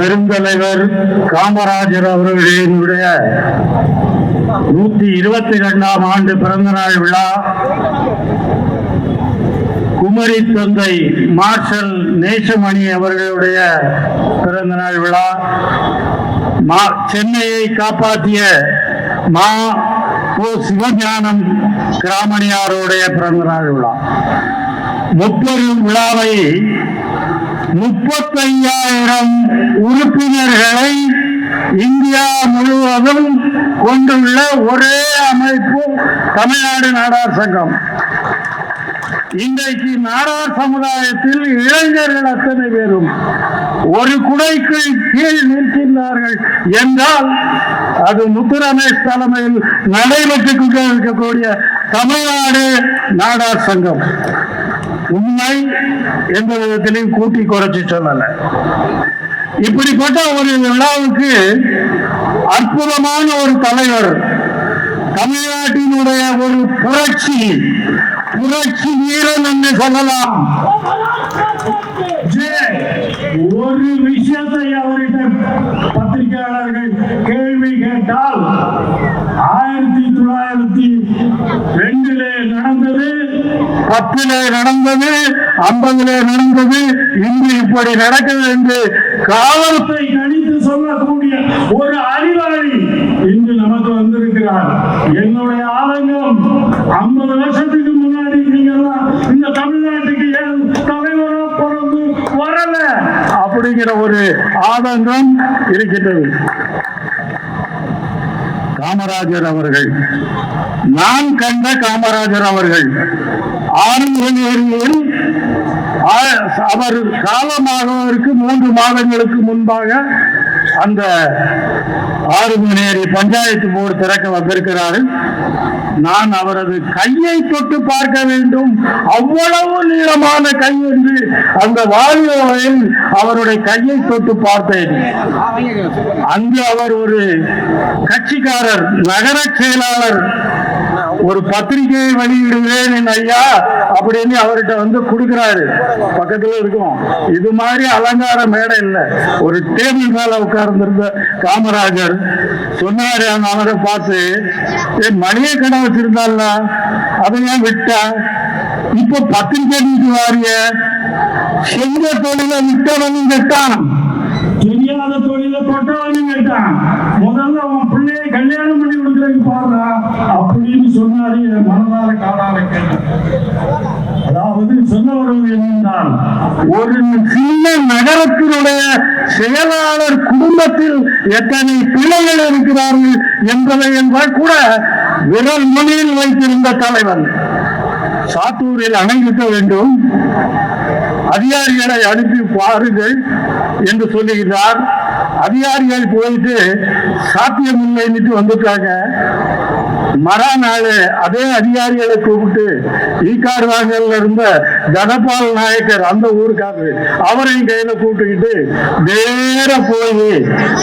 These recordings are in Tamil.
பெருந்தலைவர் காமராஜர் அவர்களினுடைய 122ஆம் ஆண்டு பிறந்த நாள் விழா குமரி தந்தை மார்ஷல் நேசமணி அவர்களுடைய பிறந்த நாள் விழா, சென்னையை காப்பாற்றிய மா ஓ சிவஞானம் கிராமணியாருடைய பிறந்த நாள் விழா. முப்பெரும் விழாவை 35,000 உறுப்பினர்களை இந்தியா முழுவதும் கொண்டுள்ள ஒரே அமைப்பு தமிழ்நாடு நாடார் சங்கம். இன்றைக்கு நாடார் சமுதாயத்தில் இளைஞர்கள் அத்தனை பேரும் ஒரு குடைக்கு கீழ் நிற்கின்றார்கள் என்றால் அது முத்துரமேஷ் தலைமையில் நடைபெற்றுக் கொண்டிருக்கக்கூடிய தமிழ்நாடு நாடார் சங்கம். உண்மை எந்த விதத்திலையும் கூட்டி குறைச்சி சொல்லல. இப்படிப்பட்ட ஒரு விழாவுக்கு அற்புதமான ஒரு தலைவர், தமிழ்நாட்டினுடைய ஒரு புரட்சி வீரன் என்று சொல்லலாம். ஒரு விஷயத்தை அவர்கிட்ட பத்திரிகையாளர்கள் கேள்வி கேட்டால் 1902 நடந்தது, 10 நடந்தது, 50 நடந்தது, இன்று இப்படி நடக்கிறது என்று காலத்தை கணித்து சொல்லக்கூடிய ஒரு அறிவாளி இன்று நமக்கு வந்திருக்கிறார். என்னுடைய ஆதங்கம் 50 வருஷத்துக்கு முன்னாடி இந்த தமிழ்நாட்டுக்கு ஏன் தலைவராக பிறந்து வரல அப்படிங்கிற ஒரு ஆதங்கம் இருக்கின்றது. காமராஜர் அவர்கள், நான் கண்ட காமராஜர் அவர்கள் ஆறுமுகநேரியில் அவர் காலமாகவதற்கு 3 மாதங்களுக்கு முன்பாக அந்த ஆறுமுகநேரி பஞ்சாயத்து போர்டு திறக்க வந்திருக்கிறார்கள். நான் அவரது கையை தொட்டு பார்க்க வேண்டும், அவ்வளவு நீளமான கை என்று அந்த வாழ்வில் அவருடைய கையை தொட்டு பார்த்தேன். அங்கு அவர் ஒரு கட்சிக்காரர், நகர செயலாளர், ஒரு பத்திரிகையை வெளியிடுவேன் என் ஐயா அப்படின்னு அவர்கிட்ட வந்து கொடுக்கிறாரு. பக்கத்துல இருக்கும். இது மாதிரி அலங்கார மேடை இல்லை, ஒரு டேபிள் மேல உட்கார்ந்திருந்த காமராஜர் சொன்னாரு அந்த அவரை பார்த்து, மளிகை கடை வச்சிருந்தால அதையும் விட்டா, இப்ப பத்திரிகை வாரிய செஞ்ச தொழில விட்டவனும் கேட்டான், தெரியாத தொழில தொட்டவனும் கேட்டான், முதல்ல அவன் பிள்ளையை கல்யாணம் பண்ணி கொடுக்கறதுக்கு பாடுறா அப்படின்னு சொன்னாரு. என் மனதார காலால கேட்டேன். அதாவது சொல்ல வருவது என்னென்றால், ஒரு சின்ன நகரத்தினுடைய செயலாளர் குடும்பத்தில் எத்தனை பிள்ளைகள் இருக்கிறார்கள் என்பதை என்பால் கூட விரல் நுனியில் வைத்திருந்த தலைவர். சாத்தூரில் அணை கட்ட வேண்டும், அதிகாரிகளை அனுப்பி பாருங்கள் என்று சொல்லுகிறார். அதிகாரிகள் போயிட்டு சாத்தியமில்லைன்னு வந்துட்டாங்க. மறுநாள் அதே அதிகாரிகளை கூப்பிட்டு ஈக்காடு வாங்கல இருந்த தனபால் நாயக்கர், அந்த ஊருக்காரர், அவரையும் கையில கூப்பிட்டுக்கிட்டு நேர போய்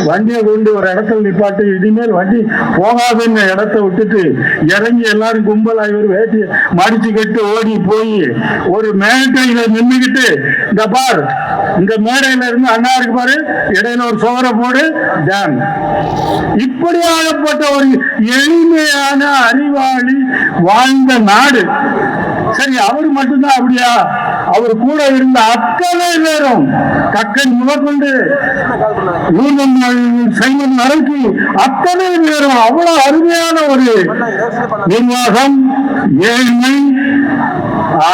வண்டியை கொண்டு ஒரு இடத்துல நிப்பாட்டி, இனிமேல் வண்டி போகாதுன்னு இடத்த விட்டுட்டு இறங்கி எல்லாரும் கும்பலாகி ஒரு வேட்டி மடிச்சு கட்டு ஓடி போய் ஒரு மேட்டையில நின்றுகிட்டு, இந்த பார் இந்த மேடையில இருந்து அண்ணா இருக்கு பாரு, இடையில ஒரு சோரை போடு டேம். இப்படி ஆகப்பட்ட ஒரு எளிமையான அறிவாளி வாழ்ந்த நாடு. சரி, அவர் மட்டும்தான் அப்படியா? அவர் கூட இருந்த அத்தனை பேரும், கக்கன் முதற்கொண்டு சைமன் வரைக்கும் அத்தனை பேரும் அவ்வளவு அருமையான ஒரு நிர்வாகம், ஏழ்மை,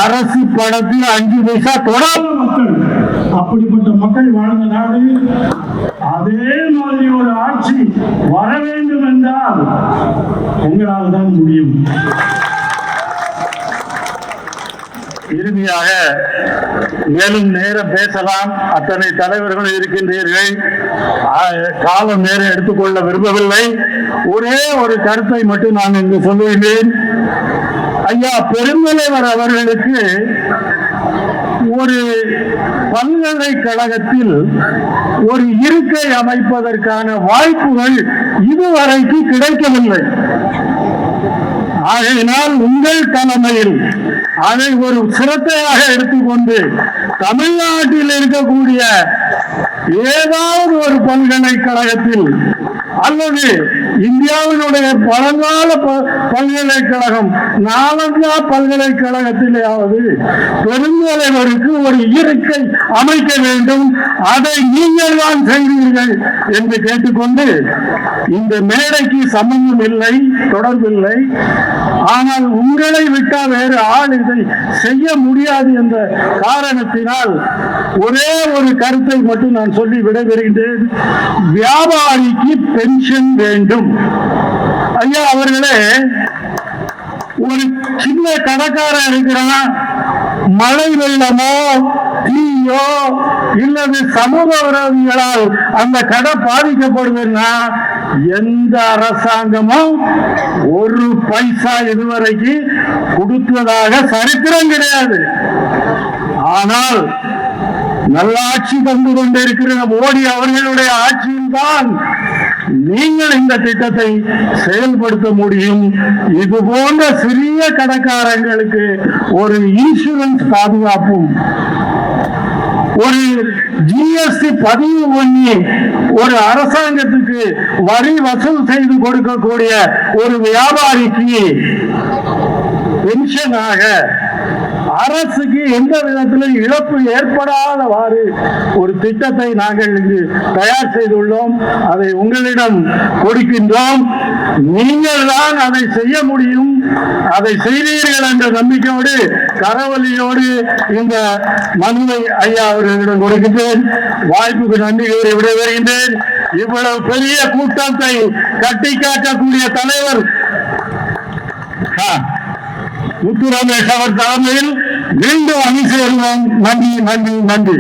அரசு பணத்தில் 5 பைசா தொடாத மக்கள், அப்படிப்பட்ட மக்கள் வாழ்ந்த நாடு. அதே மாதிரி ஒரு ஆட்சி வர வேண்டும் என்றால் உங்களால் தான் முடியும். இறுதியாக மேலும் நேரம் பேசலாம், அத்தனை தலைவர்கள் இருக்கின்றீர்கள், காலம் நேரம் எடுத்துக்கொள்ள விரும்பவில்லை. ஒரே ஒரு கருத்தை மட்டும் நான் இங்கு சொல்லுகிறேன். ஐயா பெருந்தலைவர் அவர்களுக்கு ஒரு பல்கலைக்கழகத்தில் ஒரு இருக்கை அமைப்பதற்கான வாய்ப்புகள் இதுவரைக்கு கிடைக்கவில்லை. ஆகையினால் உங்கள் தலைமையில் அதை ஒரு சிரத்தையாக எடுத்துக்கொண்டு தமிழ்நாட்டில் இருக்கக்கூடிய ஏதாவது ஒரு பல்கலைக்கழகத்தில் அல்லது இந்தியாவினுடைய பழங்கால பல்கலைக்கழகம் நாலந்தா பல்கலைக்கழகத்திலேயாவது பெருந்தலைவருக்கு ஒரு இருக்கை அமைக்க வேண்டும், அதை நீங்கள் தான் செய்வீர்கள் என்று கேட்டுக்கொண்டு, இந்த மேடைக்கு சம்பந்தம் இல்லை, தொடர்பில்லை, ஆனால் உங்களை விட்டால் வேறு ஆள் இதை செய்ய முடியாது என்ற காரணத்தினால் ஒரே ஒரு கருத்தை மட்டும் நான் சொல்லி விடைபெறுகின்றேன். வியாபாரிக்கு பென்ஷன் வேண்டும். ஐயா அவர்களே, ஒரு சின்ன கடைக்காரன் இருக்கிறான், மழை வெள்ளமோ தீயோ இல்லது சமூக விரோதிகளால் அந்த கடை பாதிக்கப்படுதுன்னா எந்த அரசாங்கமும் ஒரு பைசா இதுவரைக்கு கொடுத்ததாக சரித்திரம் கிடையாது. ஆனால் நல்லாட்சி தந்து கொண்டிருக்கிற மோடி அவர்களுடைய ஆட்சியில் தான் நீங்கள் இந்த திட்டத்தை செயல்படுத்த முடியும். இது போன்ற சிறிய கடைக்காரங்களுக்கு ஒரு இன்சூரன்ஸ் பாதுகாப்பும், ஒரு ஜிஎஸ்டி பதிவு பண்ணி ஒரு அரசாங்கத்துக்கு வரி வசூல் செய்து கொடுக்கக்கூடிய ஒரு வியாபாரிக்கு பென்ஷனாக அரசுக்கு எந்த விதத்திலும் இழப்பு ஏற்படாதவாறு ஒரு திட்டத்தை நாங்கள் இங்கு தயார் செய்துள்ளோம். அதை உங்களிடம் கொடுக்கின்றோம். நீங்கள் தான் அதை செய்ய முடியும். அதை செய்வீர்கள் என்ற நம்பிக்கையோடு கரவொலியோடு இந்த மனுவை ஐயா அவர்களிடம் கொடுக்கின்றேன். வாய்ப்புக்கு நன்றி கூறி விடைபெறுகின்றேன். இவ்வளவு பெரிய கூட்டத்தை கட்டி காக்கக்கூடிய தலைவர் முத்து ரமேஷ் அவர் தலைமையில் மீண்டும் அணி சேருவோம். நன்றி நன்றி நன்றி.